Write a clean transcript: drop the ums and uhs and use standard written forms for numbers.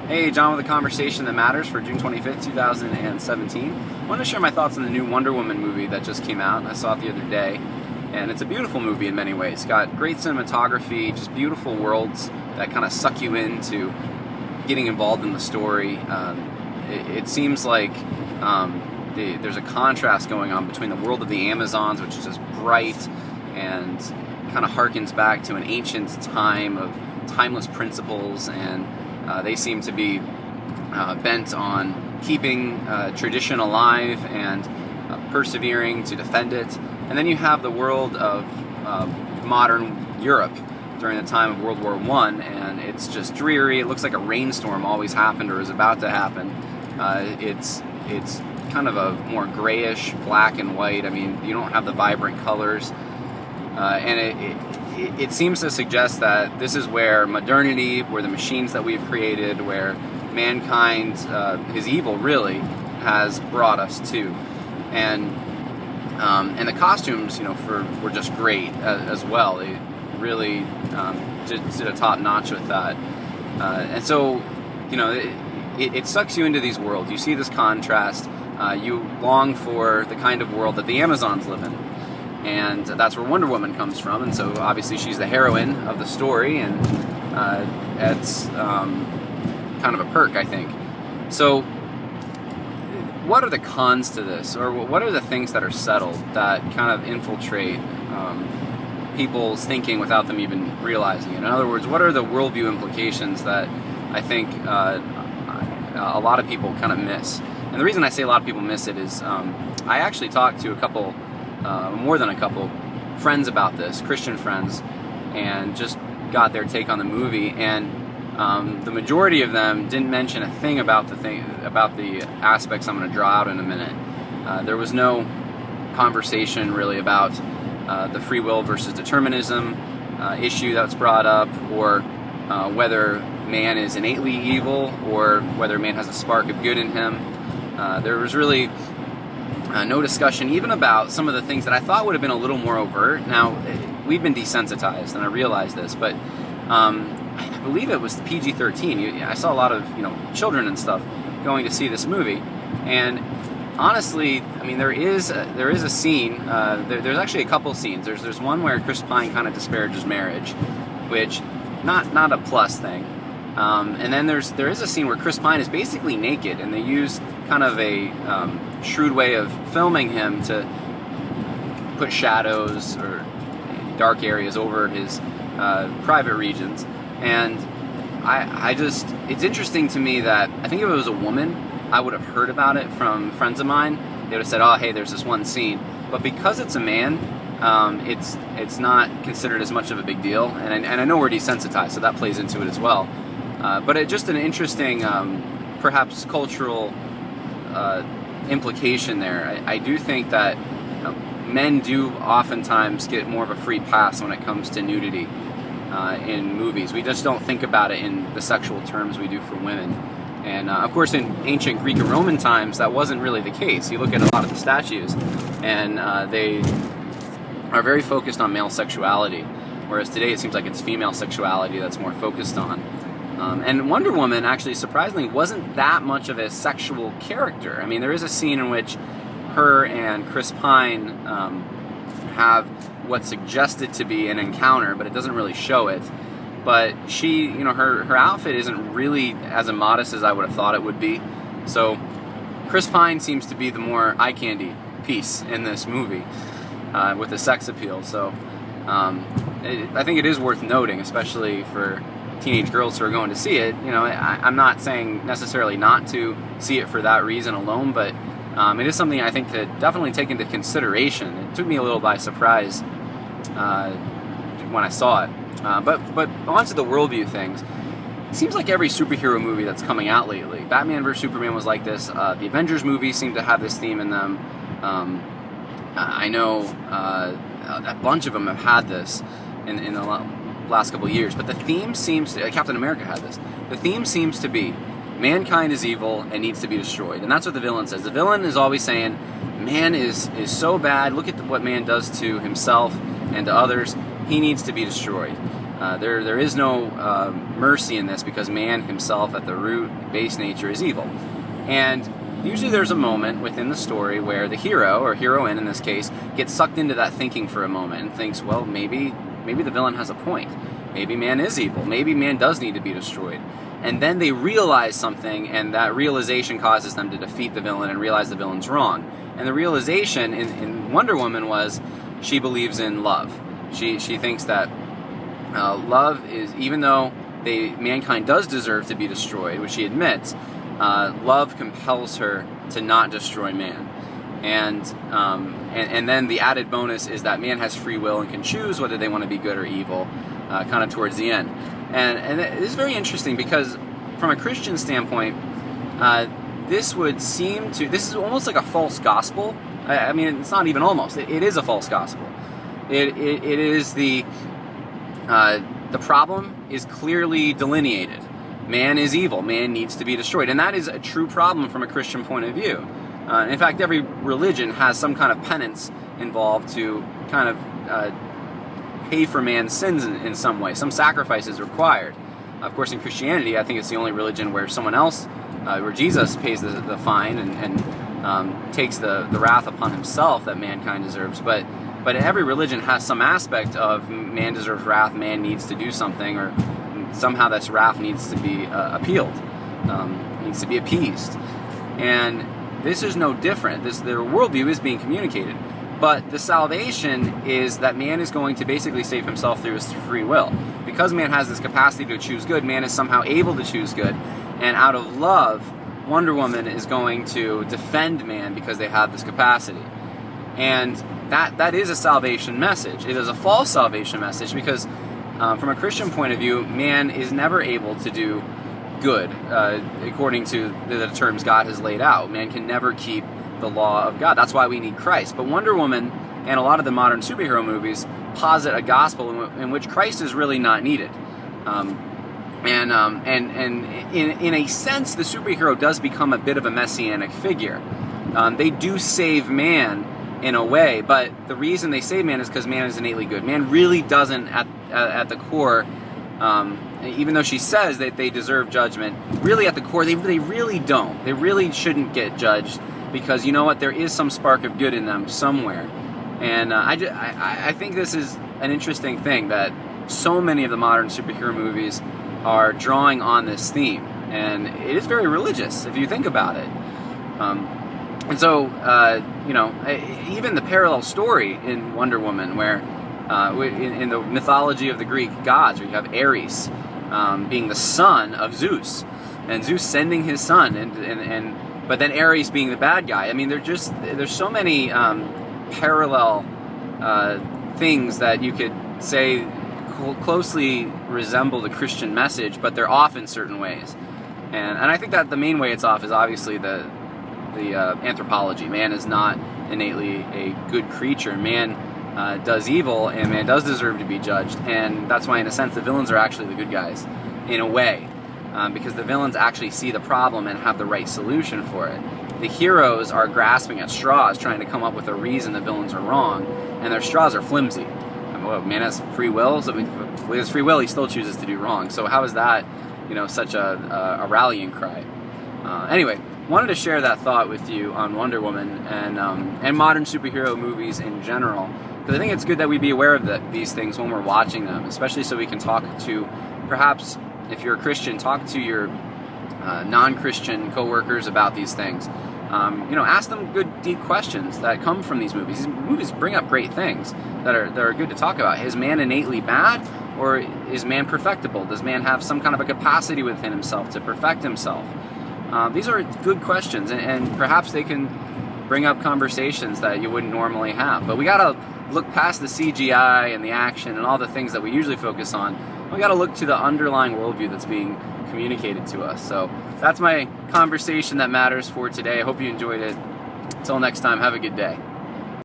Hey, John with a Conversation That Matters for June 25th, 2017. I want to share my thoughts on the new Wonder Woman movie that just came out. I saw it the other day, and it's a beautiful movie in many ways. It's got great cinematography, just beautiful worlds that kind of suck you into getting involved in the story. It seems like there's a contrast going on between the world of the Amazons, which is just bright and kind of harkens back to an ancient time of timeless principles, and they seem to be bent on keeping tradition alive and persevering to defend it. And then you have the world of modern Europe during the time of World War I, and it's just dreary. It looks like a rainstorm always happened or is about to happen. It's kind of a more grayish, black and white. I mean, you don't have the vibrant colors. And it seems to suggest that this is where modernity, where the machines that we've created, where mankind, his evil really, has brought us to. And the costumes, were just great as well. They really did a top notch with that. And so, it sucks you into these worlds. You see this contrast. You long for the kind of world that the Amazons live in. And that's where Wonder Woman comes from, and so obviously she's the heroine of the story, and it's kind of a perk, I think. So what are the cons to this, or what are the things that are settled that kind of infiltrate people's thinking without them even realizing it? In other words, what are the worldview implications that I think a lot of people kind of miss? And the reason I say a lot of people miss it is I actually talked to more than a couple friends about this, Christian friends, and just got their take on the movie. And the majority of them didn't mention a thing about the aspects I'm going to draw out in a minute. There was no conversation really about the free will versus determinism issue that's brought up, or whether man is innately evil, or whether man has a spark of good in him. There was really no discussion even about some of the things that I thought would have been a little more overt. Now, we've been desensitized, and I realize this, but I believe it was PG-13. I saw a lot of children and stuff going to see this movie, and honestly, I mean, there is a scene. There's actually a couple scenes. There's one where Chris Pine kind of disparages marriage, which not a plus thing. And then there is a scene where Chris Pine is basically naked, and they use kind of a shrewd way of filming him to put shadows or dark areas over his private regions. And it's interesting to me that I think if it was a woman, I would have heard about it from friends of mine. They would have said, oh, hey, there's this one scene. But because it's a man, it's not considered as much of a big deal. And I know we're desensitized, so that plays into it as well. But it's just an interesting, perhaps cultural implication there. I do think that men do oftentimes get more of a free pass when it comes to nudity in movies. We just don't think about it in the sexual terms we do for women. And of course, in ancient Greek and Roman times, that wasn't really the case. You look at a lot of the statues, and they are very focused on male sexuality, whereas today it seems like it's female sexuality that's more focused on. And Wonder Woman, actually, surprisingly, wasn't that much of a sexual character. I mean, there is a scene in which her and Chris Pine have what's suggested to be an encounter, but it doesn't really show it. But she, her outfit isn't really as immodest as I would have thought it would be. So Chris Pine seems to be the more eye candy piece in this movie with the sex appeal. So I think it is worth noting, especially for teenage girls who are going to see it. I'm not saying necessarily not to see it for that reason alone, but it is something I think to definitely take into consideration. It took me a little by surprise when I saw it. But onto the worldview things. It seems like every superhero movie that's coming out lately, Batman vs. Superman was like this. The Avengers movies seem to have this theme in them. I know a bunch of them have had this in the last couple of years, but the theme seems to, Captain America had this. The theme seems to be mankind is evil and needs to be destroyed, and that's what the villain says. The villain is always saying, man is so bad. Look at what man does to himself and to others. He needs to be destroyed. There is no mercy in this because man himself at the root, base nature, is evil. And usually there's a moment within the story where the hero, or heroine in this case, gets sucked into that thinking for a moment and thinks, well, maybe the villain has a point. Maybe man is evil. Maybe man does need to be destroyed. And then they realize something, and that realization causes them to defeat the villain and realize the villain's wrong. And the realization in Wonder Woman was she believes in love. She thinks that love is, even though mankind does deserve to be destroyed, which she admits, love compels her to not destroy man. And then the added bonus is that man has free will and can choose whether they want to be good or evil, kind of towards the end. And it is very interesting because from a Christian standpoint, this is almost like a false gospel. I mean, it's not even almost. It is a false gospel. It is the problem is clearly delineated. Man is evil. Man needs to be destroyed. And that is a true problem from a Christian point of view. In fact, every religion has some kind of penance involved to kind of pay for man's sins in some way. Some sacrifice is required. Of course, in Christianity, I think it's the only religion where someone else, where Jesus pays the fine and takes the wrath upon himself that mankind deserves. But every religion has some aspect of man deserves wrath, man needs to do something, or somehow this wrath needs to be appealed, needs to be appeased. And this is no different. Their worldview is being communicated. But the salvation is that man is going to basically save himself through his free will. Because man has this capacity to choose good, man is somehow able to choose good. And out of love, Wonder Woman is going to defend man because they have this capacity. And that is a salvation message. It is a false salvation message because from a Christian point of view, man is never able to do good according to the terms God has laid out. Man can never keep the law of God. That's why we need Christ. But Wonder Woman and a lot of the modern superhero movies posit a gospel in which Christ is really not needed. And in a sense, the superhero does become a bit of a messianic figure. They do save man in a way, but the reason they save man is because man is innately good. Man really doesn't, at the core, even though she says that they deserve judgment, really at the core, they really don't. They really shouldn't get judged because, you know what, there is some spark of good in them somewhere. And I think this is an interesting thing that so many of the modern superhero movies are drawing on this theme. And it is very religious, if you think about it. And so, even the parallel story in Wonder Woman, where in the mythology of the Greek gods, where you have Ares being the son of Zeus, and Zeus sending his son, but then Ares being the bad guy. I mean, there's so many parallel things that you could say closely resemble the Christian message, but they're off in certain ways. And I think that the main way it's off is obviously the anthropology. Man is not innately a good creature. Man does evil, and man does deserve to be judged. And that's why, in a sense, the villains are actually the good guys, in a way, because the villains actually see the problem and have the right solution for it. The heroes are grasping at straws, trying to come up with a reason the villains are wrong, and their straws are flimsy. Man has free will, so with his free will, he still chooses to do wrong. So how is that, such a rallying cry? Anyway, wanted to share that thought with you on Wonder Woman and modern superhero movies in general, because I think it's good that we be aware of these things when we're watching them, especially so we can talk to, perhaps, if you're a Christian, talk to your non-Christian co-workers about these things. Ask them good, deep questions that come from these movies. These movies bring up great things that are good to talk about. Is man innately bad, or is man perfectible? Does man have some kind of a capacity within himself to perfect himself? These are good questions, and perhaps they can bring up conversations that you wouldn't normally have. But we gotta look past the CGI and the action and all the things that we usually focus on. We gotta look to the underlying worldview that's being communicated to us. So that's my conversation that matters for today. I hope you enjoyed it. Until next time, have a good day.